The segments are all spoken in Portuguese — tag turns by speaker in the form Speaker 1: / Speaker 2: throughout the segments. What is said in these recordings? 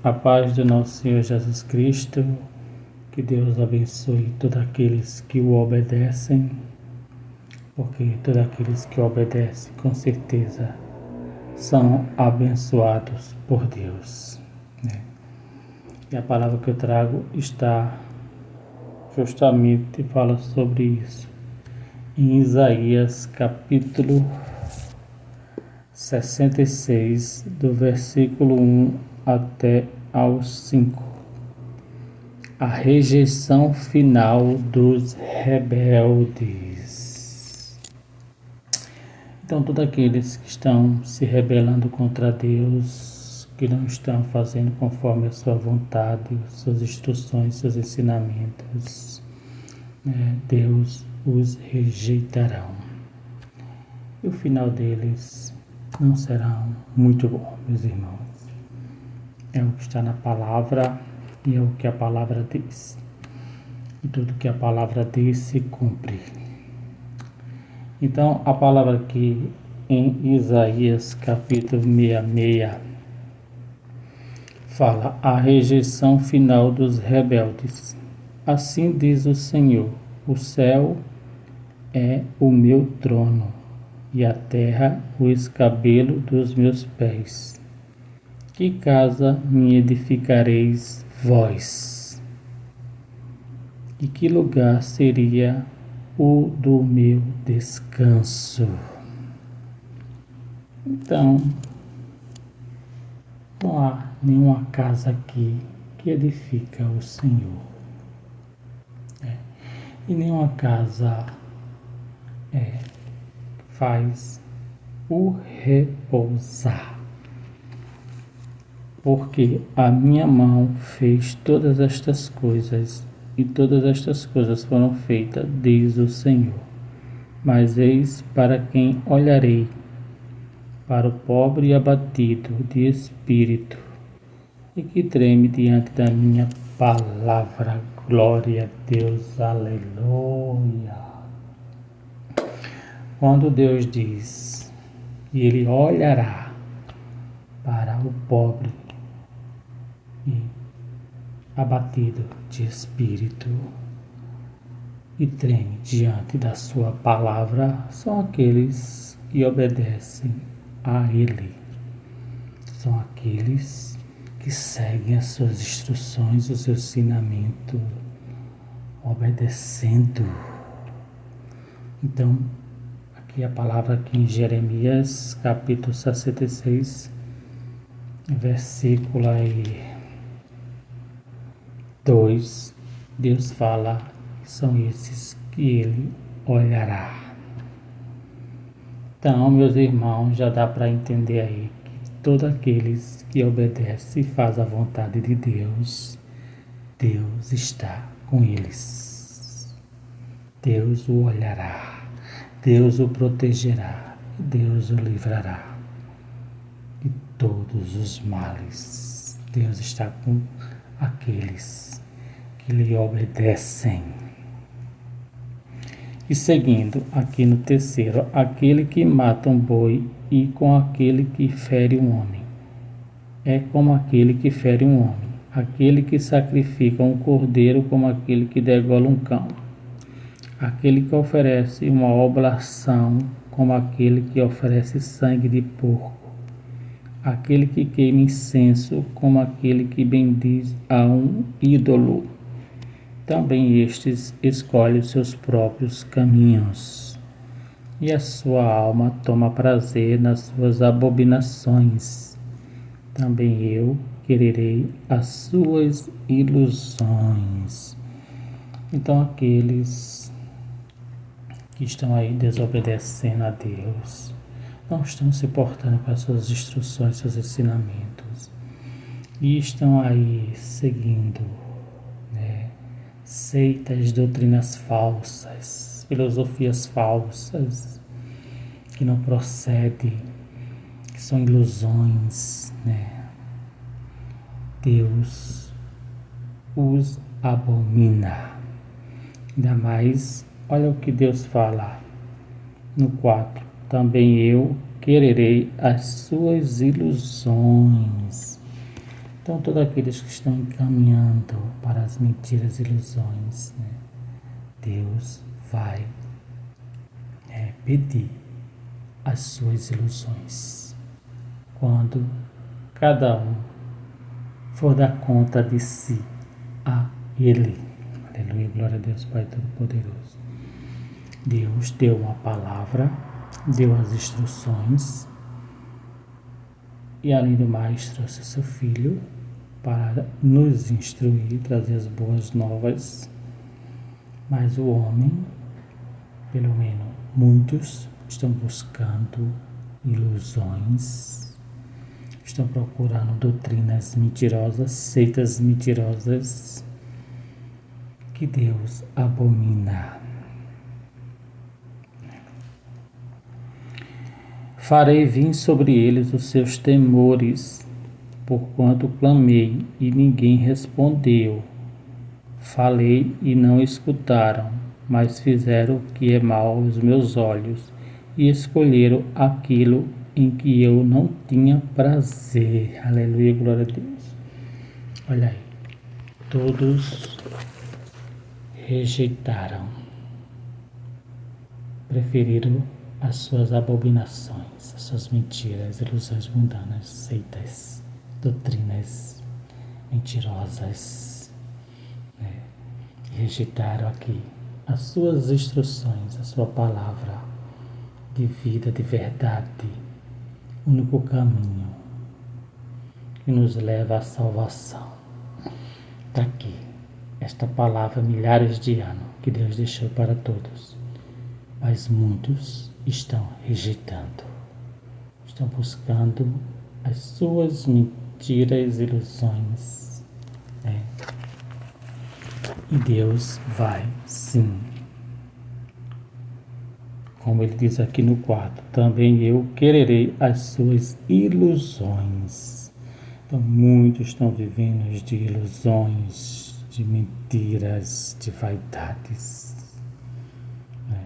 Speaker 1: A paz do nosso Senhor Jesus Cristo, que Deus abençoe todos aqueles que o obedecem, porque todos aqueles que obedecem, com certeza, são abençoados por Deus, né? E a palavra que eu trago está justamente fala sobre isso, em Isaías capítulo 66, do versículo 1 até ao 5. A rejeição final dos rebeldes. Então, todos aqueles que estão se rebelando contra Deus, que não estão fazendo conforme a sua vontade, suas instruções, seus ensinamentos, Deus os rejeitará. E o final deles não será muito bom, meus irmãos. É o que está na palavra e é o que a palavra diz. E tudo que a palavra diz se cumpre. Então, a palavra aqui em Isaías capítulo 66 fala a rejeição final dos rebeldes. Assim diz o Senhor: o céu é o meu trono e a terra o escabelo dos meus pés. Que casa me edificareis vós? E que lugar seria o do meu descanso? Então, não há nenhuma casa aqui que edifica o Senhor. E nenhuma casa faz o repousar. Porque a minha mão fez todas estas coisas, e todas estas coisas foram feitas, diz o Senhor. Mas eis para quem olharei, para o pobre e abatido de espírito, e que treme diante da minha palavra. Glória a Deus, aleluia. Quando Deus diz que Ele olhará para o pobre e abatido de espírito e treme diante da sua palavra, são aqueles que obedecem a Ele. São aqueles que seguem as suas instruções, o seu ensinamento, obedecendo. Então, aqui a palavra aqui em Jeremias, capítulo 66, versículo 2, Deus fala que são esses que Ele olhará. Então, meus irmãos, já dá para entender aí que todos aqueles que obedecem e fazem a vontade de Deus, Deus está com eles. Deus o olhará, Deus o protegerá, Deus o livrará de todos os males. Deus está com aqueles que lhe obedecem. E seguindo aqui no terceiro, aquele que mata um boi e com aquele que fere um homem. É como aquele que fere um homem, aquele que sacrifica um cordeiro como aquele que degola um cão, aquele que oferece uma oblação como aquele que oferece sangue de porco, aquele que queima incenso como aquele que bendiz a um ídolo. Também estes escolhem os seus próprios caminhos, e a sua alma toma prazer nas suas abominações. Também eu quererei as suas ilusões. Então aqueles que estão aí desobedecendo a Deus, não estão se portando com as suas instruções, seus ensinamentos, e estão aí seguindo seitas, doutrinas falsas, filosofias falsas, que não procedem, que são ilusões, Deus os abomina. Ainda mais, olha o que Deus fala no 4. Também eu quererei as suas ilusões. Então, todos aqueles que estão encaminhando para as mentiras e ilusões, né, Deus vai pedir as suas ilusões. Quando cada um for dar conta de si a Ele. Aleluia, glória a Deus, Pai Todo-Poderoso. Deus deu uma palavra, deu as instruções e, além do mais, trouxe seu Filho para nos instruir, trazer as boas novas. Mas o homem, pelo menos muitos, estão buscando ilusões, estão procurando doutrinas mentirosas, seitas mentirosas que Deus abomina. Farei vir sobre eles os seus temores, porquanto clamei e ninguém respondeu. Falei e não escutaram, mas fizeram o que é mal aos meus olhos e escolheram aquilo em que eu não tinha prazer. Aleluia, glória a Deus. Olha aí, todos rejeitaram, preferiram as suas abominações, as suas mentiras, ilusões mundanas, seitas, doutrinas mentirosas, né? Rejeitaram aqui as suas instruções, a sua palavra de vida, de verdade, o único caminho que nos leva à salvação. Está aqui, esta palavra, milhares de anos, que Deus deixou para todos, mas muitos estão rejeitando, estão buscando as suas mentiras e ilusões, né? E Deus vai, sim, como ele diz aqui no 4, também eu quererei as suas ilusões. Então, muitos estão vivendo de ilusões, de mentiras, de vaidades, né?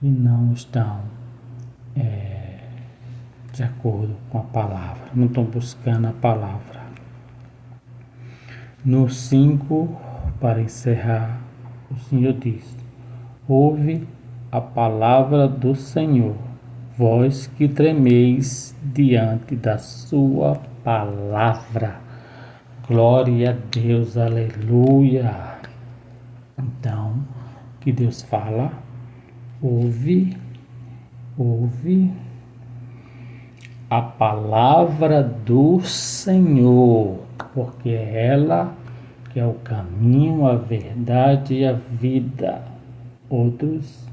Speaker 1: E não estão de acordo com a palavra, não estão buscando a palavra. No 5, para encerrar, o Senhor diz: ouve a palavra do Senhor, vós que tremeis diante da sua palavra. Glória a Deus, aleluia. Então, que Deus fala, ouve a palavra do Senhor, porque é ela que é o caminho, a verdade e a vida. Outros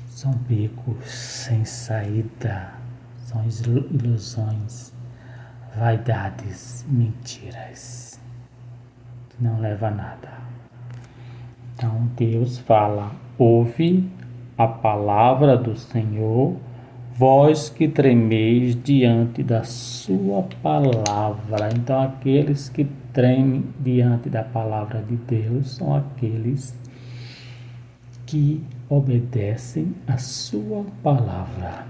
Speaker 1: são becos sem saída, são ilusões, vaidades, mentiras, que não leva a nada. Então Deus fala, ouve a palavra do Senhor, vós que tremeis diante da sua palavra. Então aqueles que tremem diante da palavra de Deus são aqueles que obedecem a sua palavra.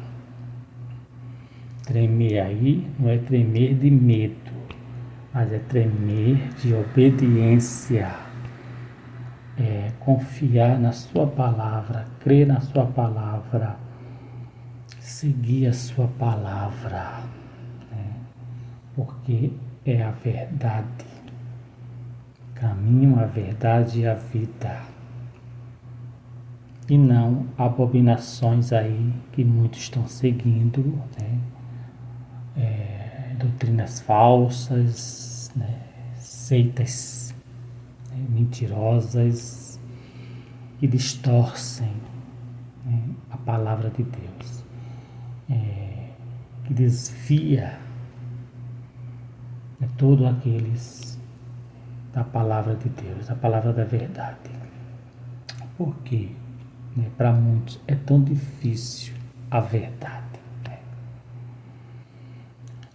Speaker 1: Tremer aí não é tremer de medo, mas é tremer de obediência. É confiar na sua palavra, crer na sua palavra, seguir a sua palavra, né? Porque é a verdade, caminho, a verdade e a vida. E não abominações aí que muitos estão seguindo, né? Doutrinas falsas, né? Seitas, né? Mentirosas, que distorcem, né? A palavra de Deus, que desvia, né? Todos aqueles da palavra de Deus, da palavra da verdade. Por quê? Né? Para muitos é tão difícil a verdade, né?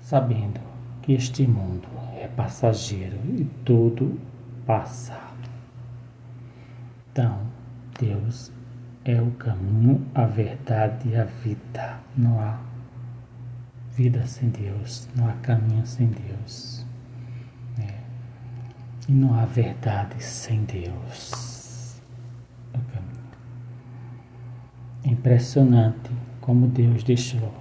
Speaker 1: Sabendo que este mundo é passageiro e tudo passa. Então, Deus é o caminho, a verdade e a vida. Não há vida sem Deus, não há caminho sem Deus, né? E não há verdade sem Deus. O caminho. É impressionante como Deus deixou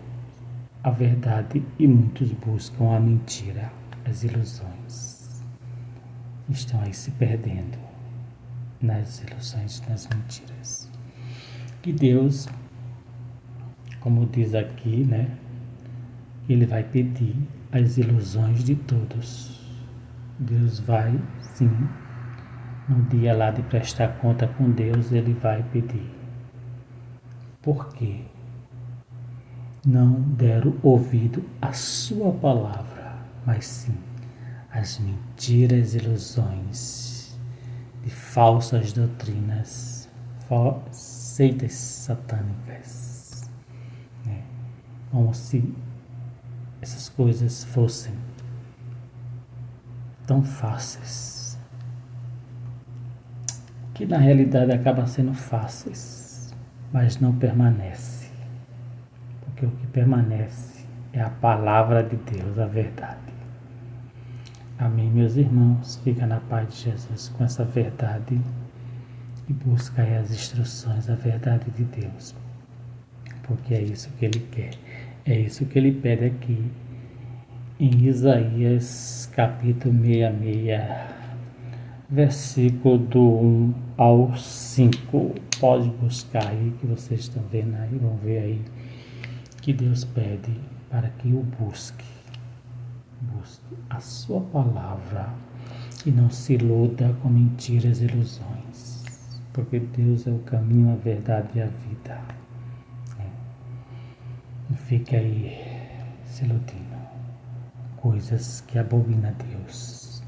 Speaker 1: a verdade e muitos buscam a mentira, as ilusões. Estão aí se perdendo nas ilusões, nas mentiras. E Deus, como diz aqui, né? Ele vai pedir as ilusões de todos. Deus vai, sim, no dia lá de prestar conta com Deus, ele vai pedir. Por quê? Não deram ouvido à sua palavra, mas sim às mentiras e ilusões de falsas doutrinas, seitas satânicas, né? Como se essas coisas fossem tão fáceis, que na realidade acabam sendo fáceis, mas não permanece. Porque o que permanece é a palavra de Deus, a verdade. Amém, meus irmãos? Fica na paz de Jesus com essa verdade e busca aí as instruções, a verdade de Deus. Porque é isso que Ele quer. É isso que Ele pede aqui em Isaías capítulo 66, versículo do 1 ao 5. Pode buscar aí, que vocês estão vendo aí, vão ver aí. Que Deus pede para que o busque a sua palavra e não se iluda com mentiras e ilusões, porque Deus é o caminho, a verdade e a vida. Não fique aí se iludindo coisas que abobina Deus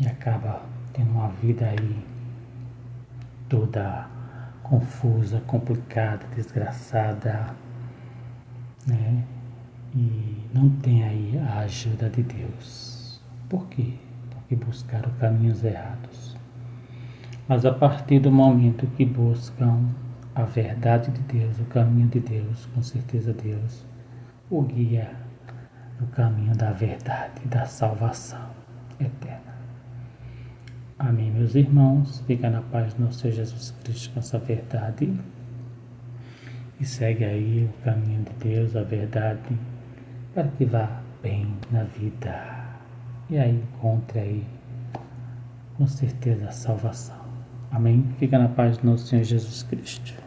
Speaker 1: e acaba tendo uma vida aí toda confusa, complicada, desgraçada, né? E não tem aí a ajuda de Deus. Por quê? Porque buscaram caminhos errados. Mas a partir do momento que buscam a verdade de Deus, o caminho de Deus, com certeza Deus o guia no caminho da verdade e da salvação eterna. Amém, meus irmãos. Fica na paz do nosso Senhor Jesus Cristo com essa verdade. E segue aí o caminho de Deus, a verdade, para que vá bem na vida. E aí encontre aí, com certeza, a salvação. Amém? Fica na paz do nosso Senhor Jesus Cristo.